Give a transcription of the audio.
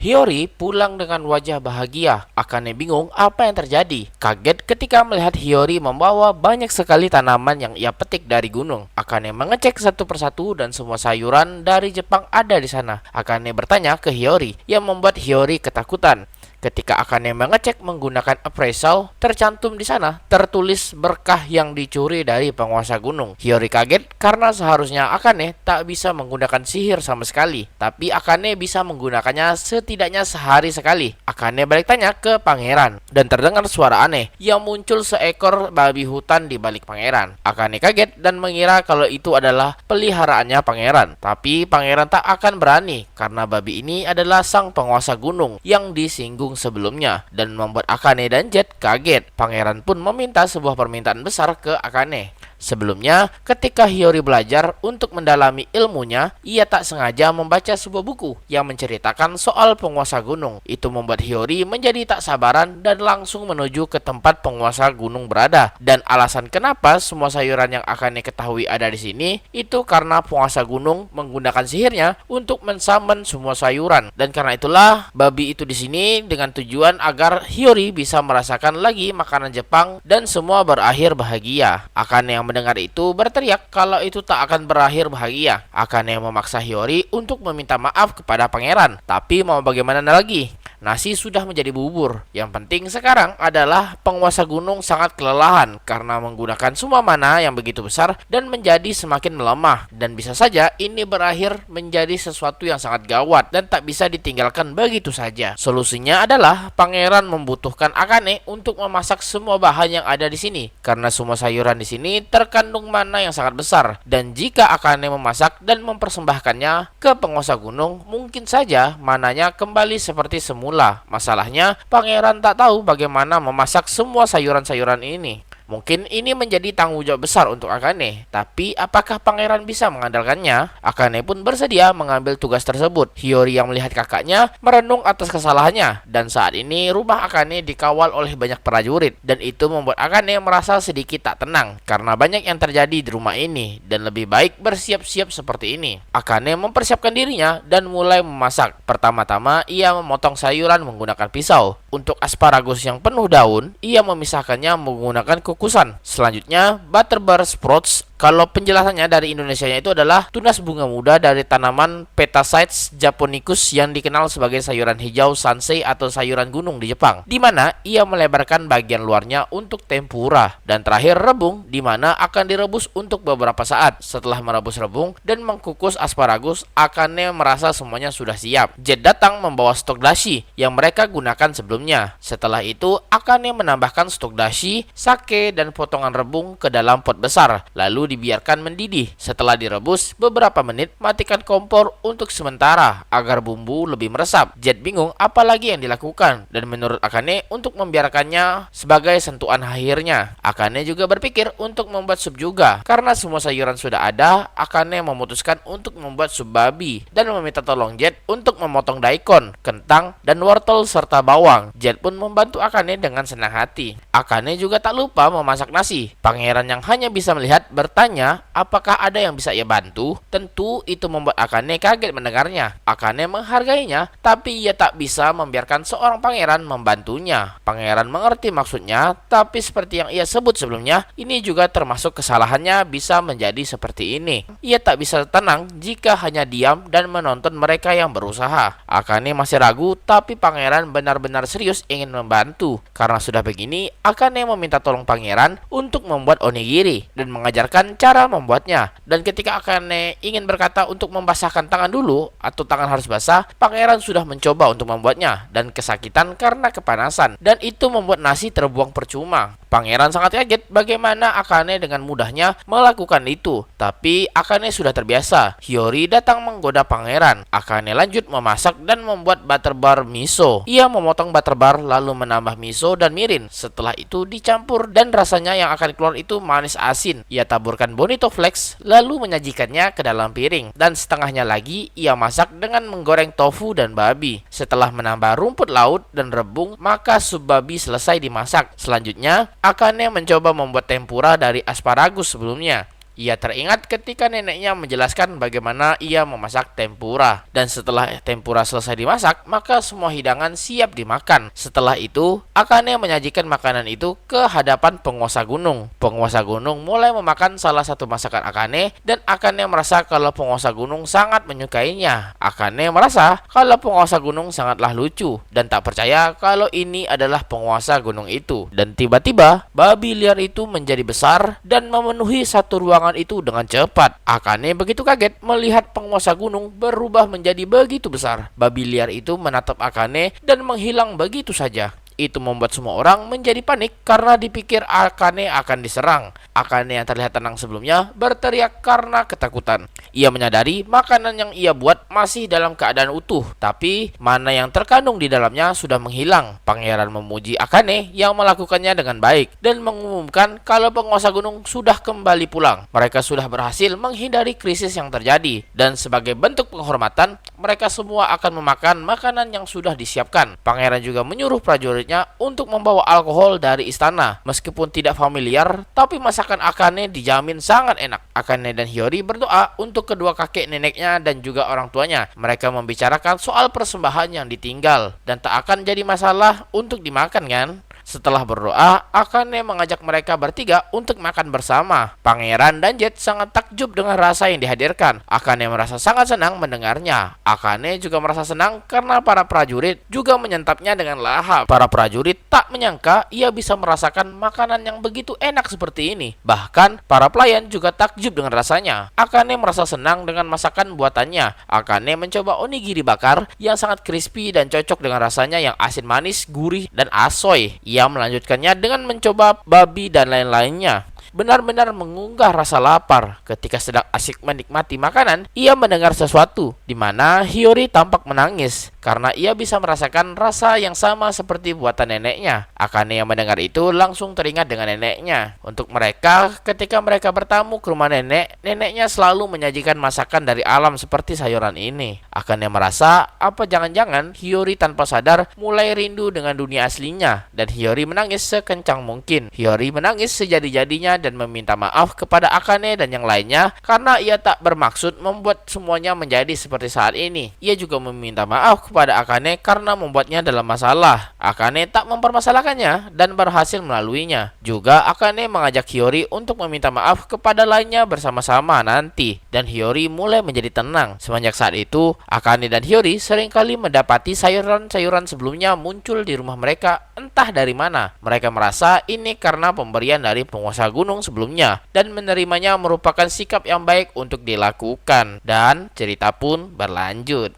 Hiyori pulang dengan wajah bahagia. Akane bingung apa yang terjadi. Kaget ketika melihat Hiyori membawa banyak sekali tanaman yang ia petik dari gunung. Akane mengecek satu persatu dan semua sayuran dari Jepang ada di sana. Akane bertanya ke Hiyori yang membuat Hiyori ketakutan. Ketika Akane mengecek menggunakan appraisal, tercantum di sana tertulis berkah yang dicuri dari penguasa gunung. Hiyori kaget karena seharusnya Akane tak bisa menggunakan sihir sama sekali, tapi Akane bisa menggunakannya setidaknya sehari sekali. Akane balik tanya ke pangeran dan terdengar suara aneh yang muncul seekor babi hutan di balik pangeran. Akane kaget dan mengira kalau itu adalah peliharaannya pangeran, tapi pangeran tak akan berani karena babi ini adalah sang penguasa gunung yang disinggung sebelumnya dan membuat Akane dan Jet kaget. Pangeran pun meminta sebuah permintaan besar ke Akane. Sebelumnya, ketika Hiyori belajar untuk mendalami ilmunya, ia tak sengaja membaca sebuah buku yang menceritakan soal penguasa gunung. Itu membuat Hiyori menjadi tak sabaran dan langsung menuju ke tempat penguasa gunung berada. Dan alasan kenapa semua sayuran yang Akane ketahui ada di sini, itu karena penguasa gunung menggunakan sihirnya untuk mensummon semua sayuran. Dan karena itulah babi itu di sini dengan tujuan agar Hiyori bisa merasakan lagi makanan Jepang dan semua berakhir bahagia. Akane yang mendengar itu berteriak kalau itu tak akan berakhir bahagia. Akane memaksa Hiyori untuk meminta maaf kepada pangeran. Tapi mau bagaimana lagi? Nasi sudah menjadi bubur. Yang penting sekarang adalah penguasa gunung sangat kelelahan karena menggunakan semua mana yang begitu besar dan menjadi semakin melemah. Dan bisa saja ini berakhir menjadi sesuatu yang sangat gawat dan tak bisa ditinggalkan begitu saja. Solusinya adalah pangeran membutuhkan Akane untuk memasak semua bahan yang ada di sini karena semua sayuran di sini terkandung mana yang sangat besar. Dan jika Akane memasak dan mempersembahkannya ke penguasa gunung, mungkin saja mananya kembali seperti semula. Masalahnya, pangeran tak tahu bagaimana memasak semua sayuran-sayuran ini. Mungkin ini menjadi tanggung jawab besar untuk Akane, tapi apakah pangeran bisa mengandalkannya? Akane pun bersedia mengambil tugas tersebut. Hiyori yang melihat kakaknya merenung atas kesalahannya, dan saat ini rumah Akane dikawal oleh banyak prajurit, dan itu membuat Akane merasa sedikit tak tenang karena banyak yang terjadi di rumah ini, dan lebih baik bersiap-siap seperti ini. Akane mempersiapkan dirinya dan mulai memasak. Pertama-tama ia memotong sayuran menggunakan pisau. Untuk asparagus yang penuh daun, ia memisahkannya menggunakan kukusan. Selanjutnya, butterbeer sprouts. Kalau penjelasannya dari Indonesianya itu adalah tunas bunga muda dari tanaman Petacites japonicus yang dikenal sebagai sayuran hijau sansei atau sayuran gunung di Jepang, di mana ia melebarkan bagian luarnya untuk tempura. Dan terakhir rebung, di mana akan direbus untuk beberapa saat. Setelah merebus rebung dan mengkukus asparagus, Akane merasa semuanya sudah siap. Jet datang membawa stok dashi yang mereka gunakan sebelumnya. Setelah itu, Akane menambahkan stok dashi, sake, dan potongan rebung ke dalam pot besar. Lalu dibiarkan mendidih. Setelah direbus beberapa menit, matikan kompor untuk sementara agar bumbu lebih meresap. Jet bingung apalagi yang dilakukan, dan menurut Akane untuk membiarkannya sebagai sentuhan akhirnya. Akane juga berpikir untuk membuat sup juga. Karena semua sayuran sudah ada, Akane memutuskan untuk membuat sup babi dan meminta tolong Jet untuk memotong daikon, kentang, dan wortel serta bawang. Jet pun membantu Akane dengan senang hati. Akane juga tak lupa memasak nasi. Pangeran yang hanya bisa melihat bertanya apakah ada yang bisa ia bantu. Tentu itu membuat Akane kaget mendengarnya. Akane menghargainya, tapi ia tak bisa membiarkan seorang pangeran membantunya. Pangeran mengerti maksudnya, tapi seperti yang ia sebut sebelumnya, ini juga termasuk kesalahannya bisa menjadi seperti ini. Ia tak bisa tenang jika hanya diam dan menonton mereka yang berusaha. Akane masih ragu, tapi pangeran benar-benar serius ingin membantu. Karena sudah begini, Akane meminta tolong pangeran untuk membuat onigiri dan mengajarkan cara membuatnya. Dan ketika Akane ingin berkata untuk membasahkan tangan dulu atau tangan harus basah, pangeran sudah mencoba untuk membuatnya dan kesakitan karena kepanasan, dan itu membuat nasi terbuang percuma. Pangeran sangat kaget bagaimana Akane dengan mudahnya melakukan itu, tapi Akane sudah terbiasa. Hiyori datang menggoda pangeran. Akane lanjut memasak dan membuat butterbeer miso. Ia memotong butterbeer lalu menambah miso dan mirin. Setelah itu dicampur dan rasanya yang akan keluar itu manis asin. Ia taburkan bonito flakes lalu menyajikannya ke dalam piring, dan setengahnya lagi ia masak dengan menggoreng tofu dan babi. Setelah menambah rumput laut dan rebung, maka sup babi selesai dimasak. Selanjutnya Akane mencoba membuat tempura dari asparagus sebelumnya. Ia teringat ketika neneknya menjelaskan bagaimana ia memasak tempura. Dan setelah tempura selesai dimasak, maka semua hidangan siap dimakan. Setelah itu, Akane menyajikan makanan itu ke hadapan penguasa gunung. Penguasa gunung mulai memakan salah satu masakan Akane, dan Akane merasa kalau penguasa gunung sangat menyukainya. Akane merasa kalau penguasa gunung sangatlah lucu dan tak percaya kalau ini adalah penguasa gunung itu. Dan tiba-tiba babi liar itu menjadi besar dan memenuhi satu ruangan itu dengan cepat. Akane begitu kaget melihat penguasa gunung berubah menjadi begitu besar. Babi liar itu menatap Akane dan menghilang begitu saja. Itu membuat semua orang menjadi panik karena dipikir Akane akan diserang. Akane yang terlihat tenang sebelumnya berteriak karena ketakutan. Ia menyadari makanan yang ia buat masih dalam keadaan utuh, tapi mana yang terkandung di dalamnya sudah menghilang. Pangeran memuji Akane yang melakukannya dengan baik dan mengumumkan kalau penguasa gunung sudah kembali pulang. Mereka sudah berhasil menghindari krisis yang terjadi, dan sebagai bentuk penghormatan, mereka semua akan memakan makanan yang sudah disiapkan. Pangeran juga menyuruh prajurit untuk membawa alkohol dari istana. Meskipun tidak familiar, tapi masakan Akane dijamin sangat enak. Akane dan Hiyori berdoa untuk kedua kakek neneknya dan juga orang tuanya. Mereka membicarakan soal persembahan yang ditinggal dan tak akan jadi masalah untuk dimakan, kan? Setelah berdoa, Akane mengajak mereka bertiga untuk makan bersama. Pangeran dan Jet sangat takjub dengan rasa yang dihadirkan. Akane merasa sangat senang mendengarnya. Akane juga merasa senang karena para prajurit juga menyantapnya dengan lahap. Para prajurit tak menyangka ia bisa merasakan makanan yang begitu enak seperti ini. Bahkan, para pelayan juga takjub dengan rasanya. Akane merasa senang dengan masakan buatannya. Akane mencoba onigiri bakar yang sangat crispy dan cocok dengan rasanya yang asin manis, gurih, dan asoy. Ia melanjutkannya dengan mencoba babi dan lain-lainnya. Benar-benar mengunggah rasa lapar. Ketika sedang asyik menikmati makanan, ia mendengar sesuatu di mana Hiyori tampak menangis karena ia bisa merasakan rasa yang sama seperti buatan neneknya. Akane yang mendengar itu langsung teringat dengan neneknya. Untuk mereka, ketika mereka bertamu ke rumah nenek, neneknya selalu menyajikan masakan dari alam seperti sayuran ini. Akane merasa apa jangan-jangan Hiyori tanpa sadar mulai rindu dengan dunia aslinya, dan Hiyori menangis sekencang mungkin. Hiyori menangis sejadi-jadinya dan meminta maaf kepada Akane dan yang lainnya karena ia tak bermaksud membuat semuanya menjadi seperti saat ini. Ia juga meminta maaf kepada Akane karena membuatnya dalam masalah. Akane tak mempermasalahkannya dan berhasil melaluinya. Juga Akane mengajak Hiyori untuk meminta maaf kepada lainnya bersama-sama nanti, dan Hiyori mulai menjadi tenang. Semenjak saat itu, Akane dan Hiyori seringkali mendapati sayuran-sayuran sebelumnya muncul di rumah mereka entah dari mana. Mereka merasa ini karena pemberian dari penguasa gunung sebelumnya, dan menerimanya merupakan sikap yang baik untuk dilakukan. Dan cerita pun berlanjut.